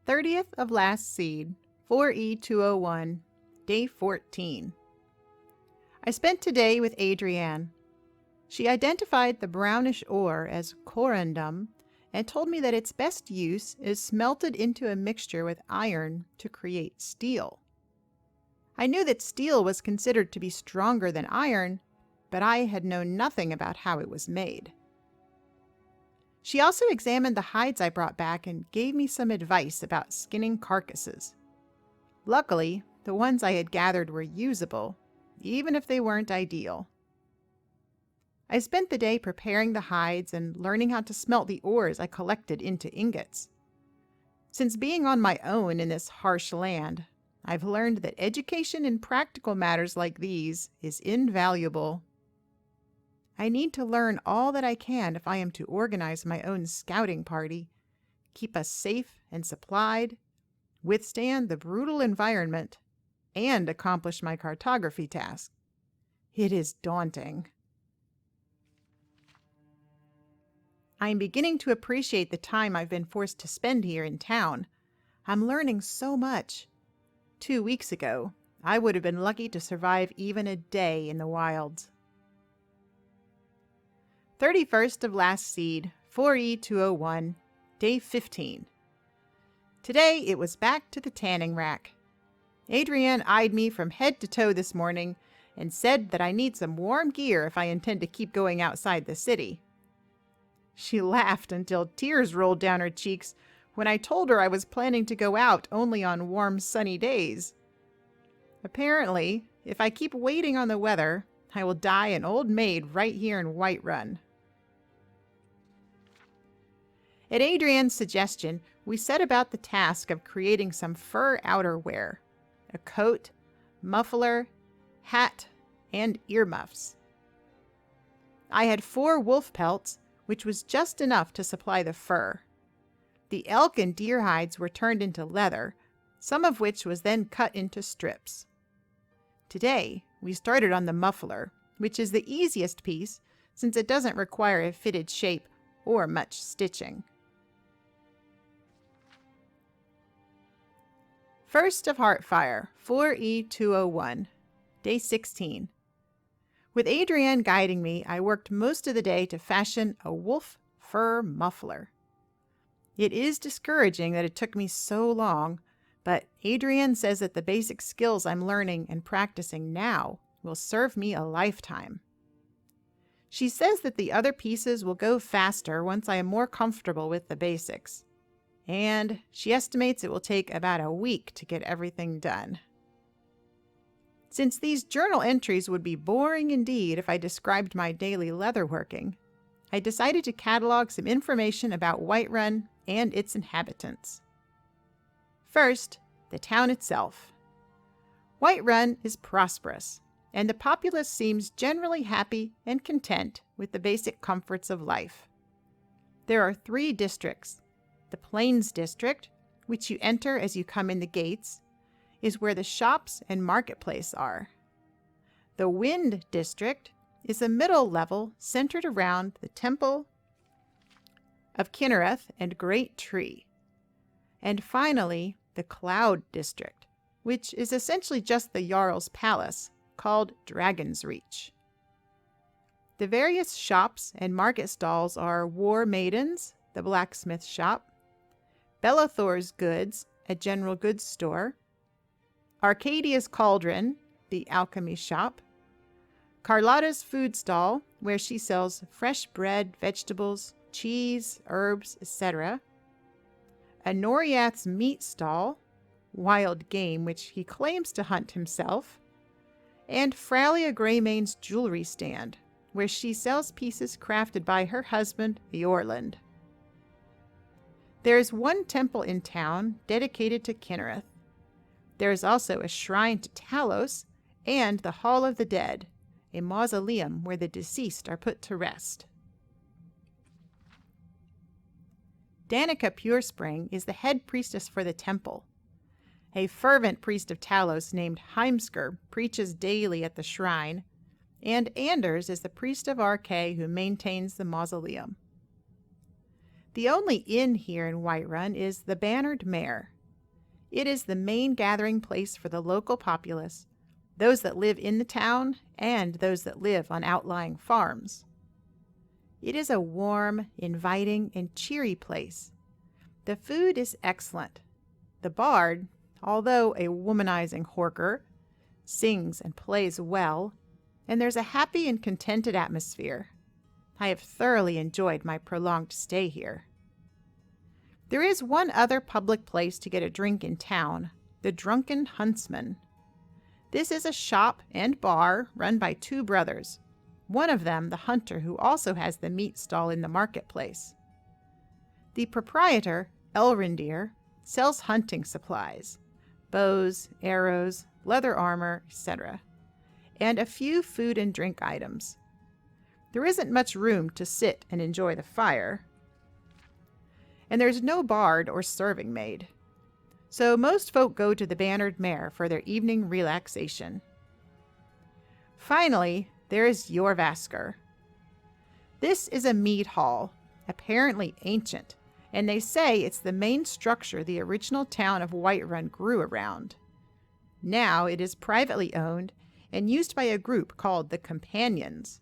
30th of last seed, 4E201, day 14. I spent today with Adrienne. She identified the brownish ore as corundum and told me that its best use is smelted into a mixture with iron to create steel. I knew that steel was considered to be stronger than iron, but I had known nothing about how it was made. She also examined the hides I brought back and gave me some advice about skinning carcasses. Luckily, the ones I had gathered were usable, even if they weren't ideal. I spent the day preparing the hides and learning how to smelt the ores I collected into ingots. Since being on my own in this harsh land, I've learned that education in practical matters like these is invaluable. I need to learn all that I can if I am to organize my own scouting party, keep us safe and supplied, withstand the brutal environment, and accomplish my cartography task. It is daunting. I am beginning to appreciate the time I've been forced to spend here in town. I'm learning so much. 2 weeks ago, I would have been lucky to survive even a day in the wilds. 31st of last seed, 4E201, day 15. Today it was back to the tanning rack. Adrienne eyed me from head to toe this morning and said that I need some warm gear if I intend to keep going outside the city. She laughed until tears rolled down her cheeks when I told her I was planning to go out only on warm, sunny days. Apparently, if I keep waiting on the weather, I will die an old maid right here in Whiterun. At Adrienne's suggestion, we set about the task of creating some fur outerwear, a coat, muffler, hat, and earmuffs. I had 4 wolf pelts, which was just enough to supply the fur. The elk and deer hides were turned into leather, some of which was then cut into strips. Today, we started on the muffler, which is the easiest piece since it doesn't require a fitted shape or much stitching. First of Heartfire, 4E201, day 16. With Adrienne guiding me, I worked most of the day to fashion a wolf fur muffler. It is discouraging that it took me so long, but Adrienne says that the basic skills I'm learning and practicing now will serve me a lifetime. She says that the other pieces will go faster once I am more comfortable with the basics, and she estimates it will take about a week to get everything done. Since these journal entries would be boring indeed if I described my daily leatherworking, I decided to catalog some information about Whiterun and its inhabitants. First, the town itself. Whiterun is prosperous, and the populace seems generally happy and content with the basic comforts of life. There are 3 districts. The Plains District, which you enter as you come in the gates, is where the shops and marketplace are. The Wind District is a middle level centered around the Temple of Kinnereth and Great Tree. And finally, the Cloud District, which is essentially just the Jarl's Palace, called Dragon's Reach. The various shops and market stalls are War Maiden's, the blacksmith shop, Bellathor's Goods, a general goods store, Arcadia's Cauldron, the alchemy shop, Carlotta's food stall, where she sells fresh bread, vegetables, cheese, herbs, etc., Anoriath's meat stall, wild game which he claims to hunt himself, and Fralia Greymane's jewelry stand, where she sells pieces crafted by her husband, Eorland. There is one temple in town dedicated to Kinnereth. There is also a shrine to Talos and the Hall of the Dead, a mausoleum where the deceased are put to rest. Danica Purespring is the head priestess for the temple. A fervent priest of Talos named Heimskr preaches daily at the shrine, and Anders is the priest of Arkay who maintains the mausoleum. The only inn here in Whiterun is the Bannered Mare, It is the main gathering place for the local populace, those that live in the town and those that live on outlying farms. It is a warm, inviting, and cheery place. The food is excellent. The bard, although a womanizing horker, sings and plays well, and there's a happy and contented atmosphere. I have thoroughly enjoyed my prolonged stay here. There is one other public place to get a drink in town, the Drunken Huntsman. This is a shop and bar run by two brothers, one of them the hunter who also has the meat stall in the marketplace. The proprietor, Elrindir, sells hunting supplies, bows, arrows, leather armor, etc., and a few food and drink items. There isn't much room to sit and enjoy the fire, and there's no bard or serving maid. So most folk go to the Bannered Mare for their evening relaxation. Finally, there is Jorvaskr. This is a mead hall, apparently ancient, and they say it's the main structure the original town of Whiterun grew around. Now it is privately owned and used by a group called the Companions.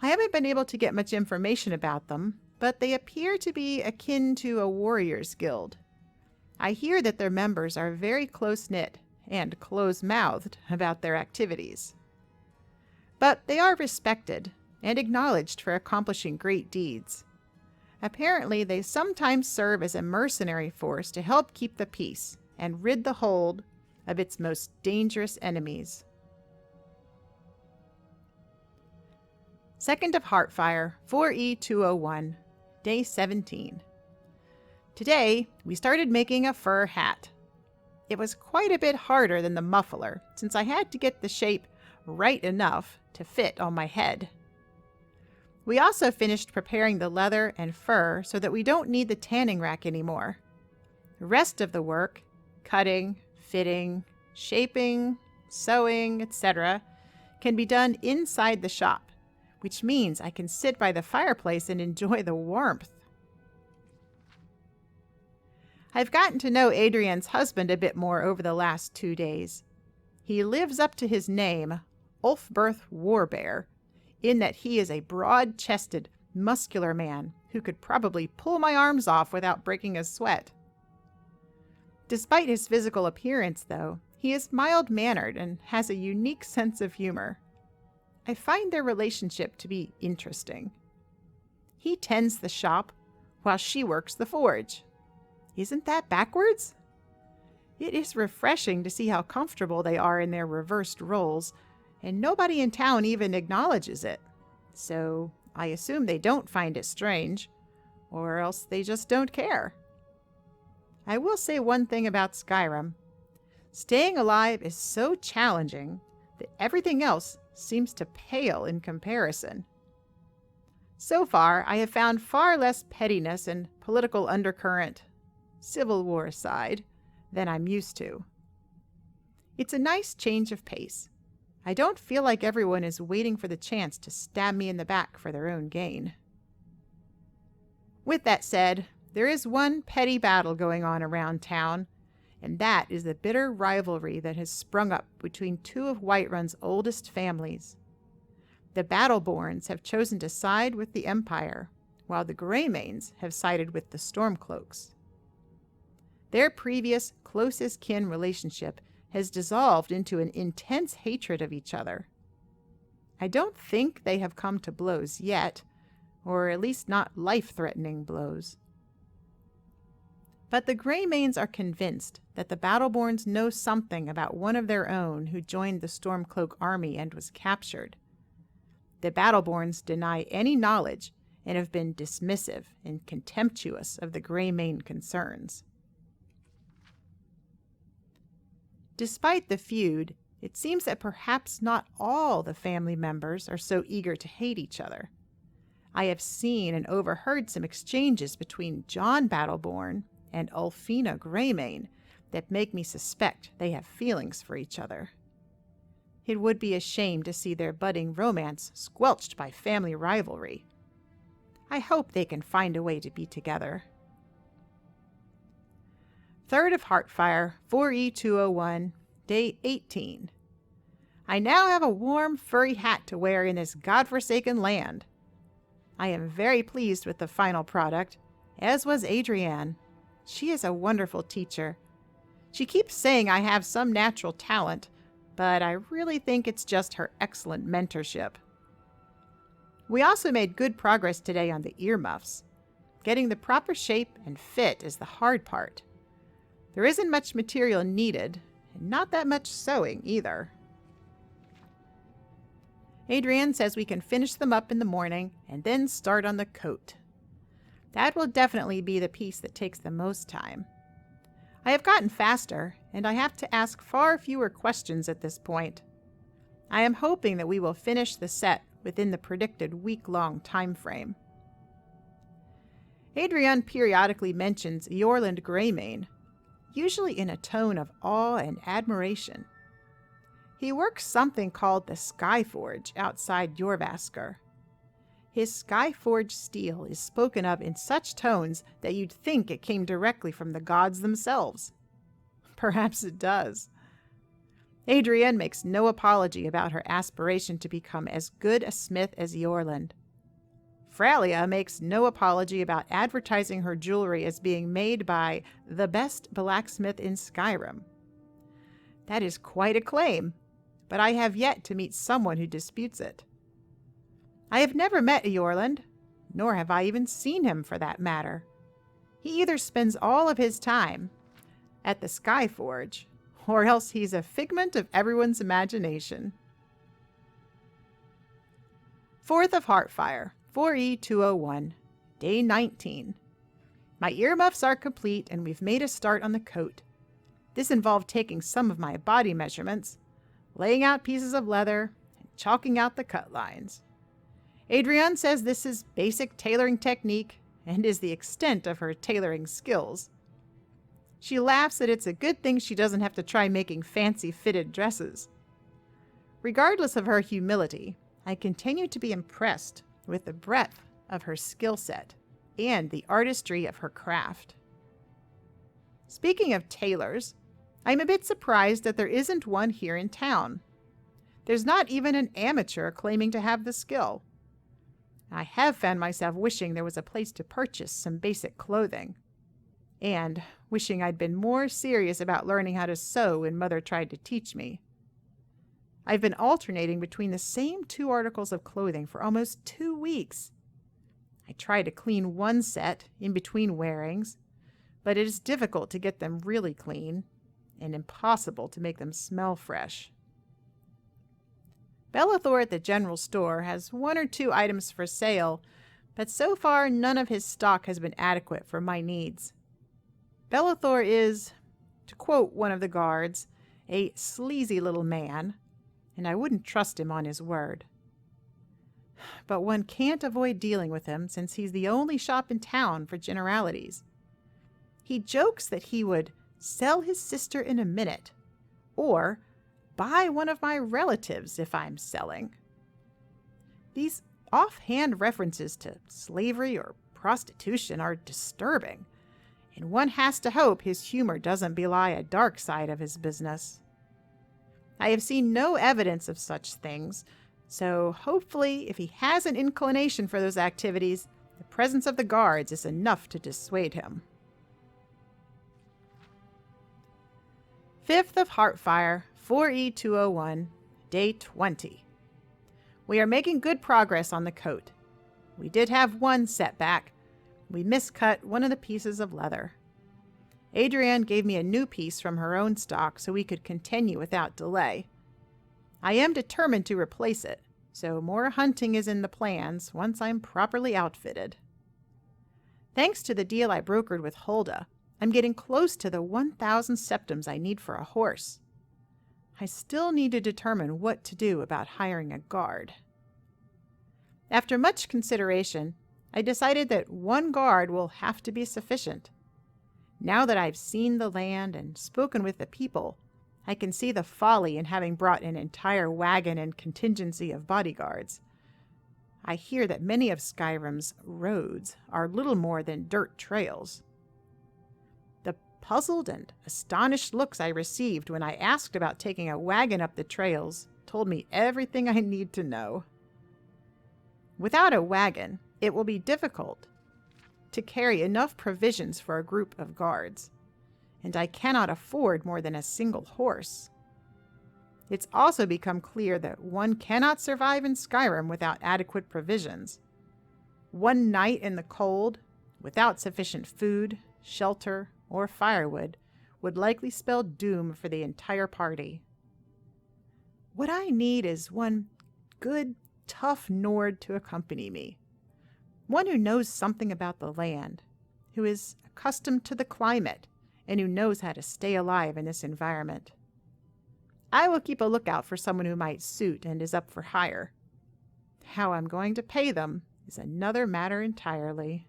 I haven't been able to get much information about them, but they appear to be akin to a warriors' guild. I hear that their members are very close-knit and close-mouthed about their activities. But they are respected and acknowledged for accomplishing great deeds. Apparently, they sometimes serve as a mercenary force to help keep the peace and rid the hold of its most dangerous enemies. 2nd of Heartfire, 4E201, Day 17. Today, we started making a fur hat. It was quite a bit harder than the muffler, since I had to get the shape right enough to fit on my head. We also finished preparing the leather and fur so that we don't need the tanning rack anymore. The rest of the work, cutting, fitting, shaping, sewing, etc., can be done inside the shop, which means I can sit by the fireplace and enjoy the warmth. I've gotten to know Adrian's husband a bit more over the last 2 days. He lives up to his name, Ulfberth Warbear, in that he is a broad-chested, muscular man who could probably pull my arms off without breaking a sweat. Despite his physical appearance, though, he is mild-mannered and has a unique sense of humor. I find their relationship to be interesting. He tends the shop while she works the forge. Isn't that backwards? It is refreshing to see how comfortable they are in their reversed roles, and nobody in town even acknowledges it. So I assume they don't find it strange, or else they just don't care. I will say one thing about Skyrim. Staying alive is so challenging that everything else seems to pale in comparison. So far, I have found far less pettiness and political undercurrent, Civil War aside, than I'm used to. It's a nice change of pace. I don't feel like everyone is waiting for the chance to stab me in the back for their own gain. With that said, there is one petty battle going on around town, and that is the bitter rivalry that has sprung up between two of Whiterun's oldest families. The Battleborns have chosen to side with the Empire, while the Greymanes have sided with the Stormcloaks. Their previous closest-kin relationship has dissolved into an intense hatred of each other. I don't think they have come to blows yet, or at least not life-threatening blows. But the Greymanes are convinced that the Battleborns know something about one of their own who joined the Stormcloak army and was captured. The Battleborns deny any knowledge and have been dismissive and contemptuous of the Greymane concerns. Despite the feud, it seems that perhaps not all the family members are so eager to hate each other. I have seen and overheard some exchanges between John Battleborn and Ulfina Greymane that make me suspect they have feelings for each other. It would be a shame to see their budding romance squelched by family rivalry. I hope they can find a way to be together. 3rd of Heartfire, 4E201, Day 18. I now have a warm, furry hat to wear in this godforsaken land. I am very pleased with the final product, as was Adrienne. She is a wonderful teacher. She keeps saying I have some natural talent, but I really think it's just her excellent mentorship. We also made good progress today on the earmuffs. Getting the proper shape and fit is the hard part. There isn't much material needed, and not that much sewing either. Adrienne says we can finish them up in the morning and then start on the coat. That will definitely be the piece that takes the most time. I have gotten faster, and I have to ask far fewer questions at this point. I am hoping that we will finish the set within the predicted week-long time frame. Adrienne periodically mentions Eorland Greymane, usually in a tone of awe and admiration. He works something called the Skyforge outside Jorvaskr. His Skyforge steel is spoken of in such tones that you'd think it came directly from the gods themselves. Perhaps it does. Adrienne makes no apology about her aspiration to become as good a smith as Eorland. Fralia makes no apology about advertising her jewelry as being made by the best blacksmith in Skyrim. That is quite a claim, but I have yet to meet someone who disputes it. I have never met Eorland, nor have I even seen him for that matter. He either spends all of his time at the Skyforge, or else he's a figment of everyone's imagination. 4th of Heartfire, 4E201, Day 19. My earmuffs are complete and we've made a start on the coat. This involved taking some of my body measurements, laying out pieces of leather, and chalking out the cut lines. Adrienne says this is basic tailoring technique and is the extent of her tailoring skills. She laughs that it's a good thing she doesn't have to try making fancy fitted dresses. Regardless of her humility, I continue to be impressed with the breadth of her skill set and the artistry of her craft. Speaking of tailors, I'm a bit surprised that there isn't one here in town. There's not even an amateur claiming to have the skill. I have found myself wishing there was a place to purchase some basic clothing, and wishing I'd been more serious about learning how to sew when Mother tried to teach me. I've been alternating between the same 2 articles of clothing for almost 2 weeks. I try to clean one set in between wearings, but it is difficult to get them really clean, and impossible to make them smell fresh. Bellathor at the general store has 1 or 2 items for sale, but so far none of his stock has been adequate for my needs. Bellathor is, to quote one of the guards, a sleazy little man, and I wouldn't trust him on his word. But one can't avoid dealing with him since he's the only shop in town for generalities. He jokes that he would sell his sister in a minute, or buy one of my relatives if I'm selling. These offhand references to slavery or prostitution are disturbing, and one has to hope his humor doesn't belie a dark side of his business. I have seen no evidence of such things, so hopefully if he has an inclination for those activities, the presence of the guards is enough to dissuade him. 5th of Heartfire, 4E201, Day 20. We are making good progress on the coat. We did have one setback. We miscut one of the pieces of leather. Adrienne gave me a new piece from her own stock so we could continue without delay. I am determined to replace it, so more hunting is in the plans once I'm properly outfitted. Thanks to the deal I brokered with Hulda, I'm getting close to the 1,000 septims I need for a horse. I still need to determine what to do about hiring a guard. After much consideration, I decided that 1 guard will have to be sufficient. Now that I've seen the land and spoken with the people, I can see the folly in having brought an entire wagon and contingency of bodyguards. I hear that many of Skyrim's roads are little more than dirt trails. The puzzled and astonished looks I received when I asked about taking a wagon up the trails told me everything I need to know. Without a wagon, it will be difficult to carry enough provisions for a group of guards, and I cannot afford more than a single horse. It's also become clear that one cannot survive in Skyrim without adequate provisions. One night in the cold, without sufficient food, shelter, or firewood, would likely spell doom for the entire party. What I need is one good, tough Nord to accompany me. One who knows something about the land, who is accustomed to the climate, and who knows how to stay alive in this environment. I will keep a lookout for someone who might suit and is up for hire. How I'm going to pay them is another matter entirely.